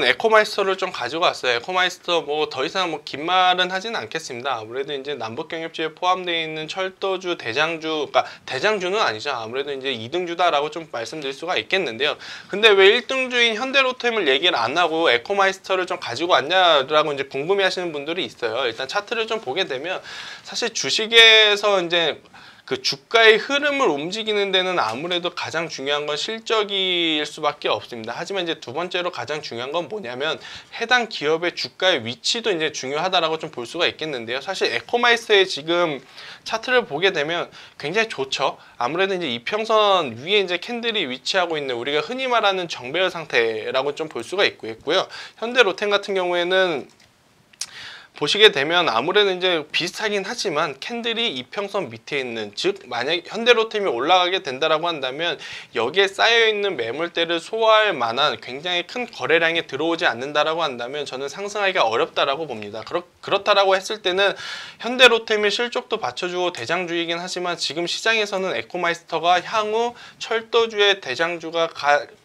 에코마이스터를 좀 가지고 왔어요. 에코마이스터 뭐 더 이상 뭐 긴 말은 하진 않겠습니다. 아무래도 이제 남북경협지에 포함되어 있는 철도주, 대장주, 그러니까 대장주는 아니죠. 아무래도 이제 2등주다라고 좀 말씀드릴 수가 있겠는데요. 근데 왜 1등주인 현대로템을 얘기를 안 하고 에코마이스터를 좀 가지고 왔냐라고 이제 궁금해하시는 분들이 있어요. 일단 차트를 좀 보게 되면 사실 주식에서 이제 그 주가의 흐름을 움직이는 데는 아무래도 가장 중요한 건 실적일 수밖에 없습니다. 하지만 이제 두 번째로 가장 중요한 건 뭐냐면 해당 기업의 주가의 위치도 이제 중요하다라고 좀 볼 수가 있겠는데요. 사실 에코마이스터의 지금 차트를 보게 되면 굉장히 좋죠. 아무래도 이제 이평선 위에 이제 캔들이 위치하고 있는 우리가 흔히 말하는 정배열 상태라고 좀 볼 수가 있고요. 현대로템 같은 경우에는 보시게 되면 아무래도 이제 비슷하긴 하지만 캔들이 이평선 밑에 있는, 즉 만약 현대로템이 올라가게 된다라고 한다면 여기에 쌓여있는 매물대를 소화할 만한 굉장히 큰 거래량이 들어오지 않는다라고 한다면 저는 상승하기가 어렵다라고 봅니다. 그렇다라고 했을 때는 현대로템이 실적도 받쳐주고 대장주이긴 하지만 지금 시장에서는 에코마이스터가 향후 철도주의 대장주가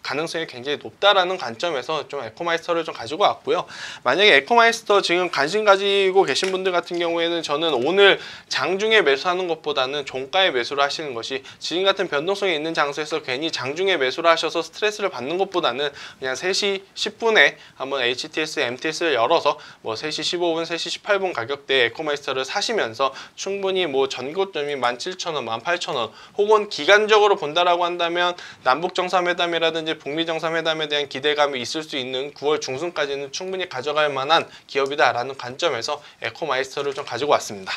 가능성이 굉장히 높다라는 관점에서 좀 에코마이스터를 좀 가지고 왔고요. 만약에 에코마이스터 지금 관심 가지고 계신 분들 같은 경우에는 저는 오늘 장중에 매수하는 것보다는 종가에 매수를 하시는 것이, 지금 같은 변동성이 있는 장소에서 괜히 장중에 매수를 하셔서 스트레스를 받는 것보다는 그냥 3시 10분에 한번 HTS, MTS를 열어서 뭐 3시 15분, 3시 18분 가격대에 에코마이스터를 사시면서 충분히 뭐 전고점이 17,000원, 18,000원 혹은 기간적으로 본다라고 한다면 남북정상회담이라든지 북미정상회담에 대한 기대감이 있을 수 있는 9월 중순까지는 충분히 가져갈 만한 기업이다라는 관점에서 에코마이스터를 좀 가지고 왔습니다.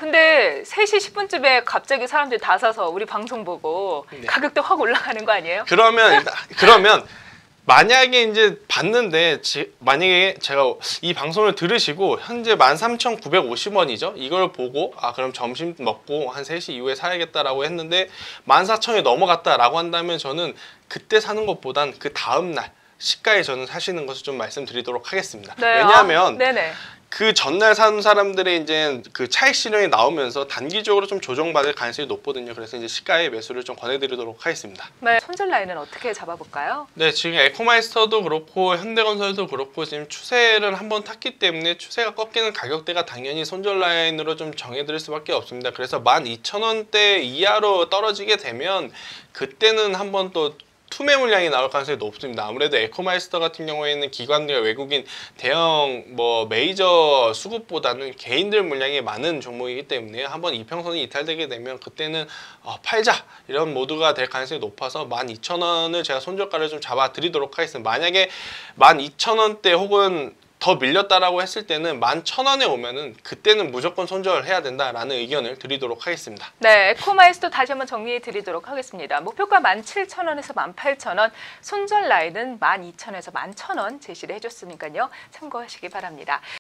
근데 3시 10분쯤에 갑자기 사람들이 다 사서 우리 방송 보고 네. 가격대 확 올라가는 거 아니에요? 그러면 만약에 이제 봤는데 만약에 제가 이 방송을 들으시고 현재 13,950원이죠. 이걸 보고 그럼 점심 먹고 한 3시 이후에 사야겠다라고 했는데 14,000원이 넘어갔다라고 한다면 저는 그때 사는 것보단 그 다음날 시가에 저는 사시는 것을 좀 말씀드리도록 하겠습니다. 네. 왜냐하면 네네. 그 전날 산 사람들의 이제 그 차익 실현이 나오면서 단기적으로 좀 조정받을 가능성이 높거든요. 그래서 이제 시가의 매수를 좀 권해드리도록 하겠습니다. 네. 손절 라인은 어떻게 잡아볼까요? 네, 지금 에코마이스터도 그렇고 현대건설도 그렇고 지금 추세를 한번 탔기 때문에 추세가 꺾이는 가격대가 당연히 손절 라인으로 좀 정해드릴 수밖에 없습니다. 그래서 12,000원대 이하로 떨어지게 되면 그때는 한번 또 투매 물량이 나올 가능성이 높습니다. 아무래도 에코마이스터 같은 경우에는 기관들, 외국인, 대형 뭐 메이저 수급보다는 개인들 물량이 많은 종목이기 때문에 한번 이평선이 이탈되게 되면 그때는 팔자 이런 모드가 될 가능성이 높아서 12,000원을 제가 손절가를 좀 잡아 드리도록 하겠습니다. 만약에 12,000원대 혹은 더 밀렸다라고 했을 때는 11,000원에 오면은 그때는 무조건 손절을 해야 된다라는 의견을 드리도록 하겠습니다. 네, 에코마이스터 다시 한번 정리해 드리도록 하겠습니다. 목표가 17,000원에서 18,000원, 손절 라인은 12,000원에서 11,000원 제시를 해줬으니까요. 참고하시기 바랍니다.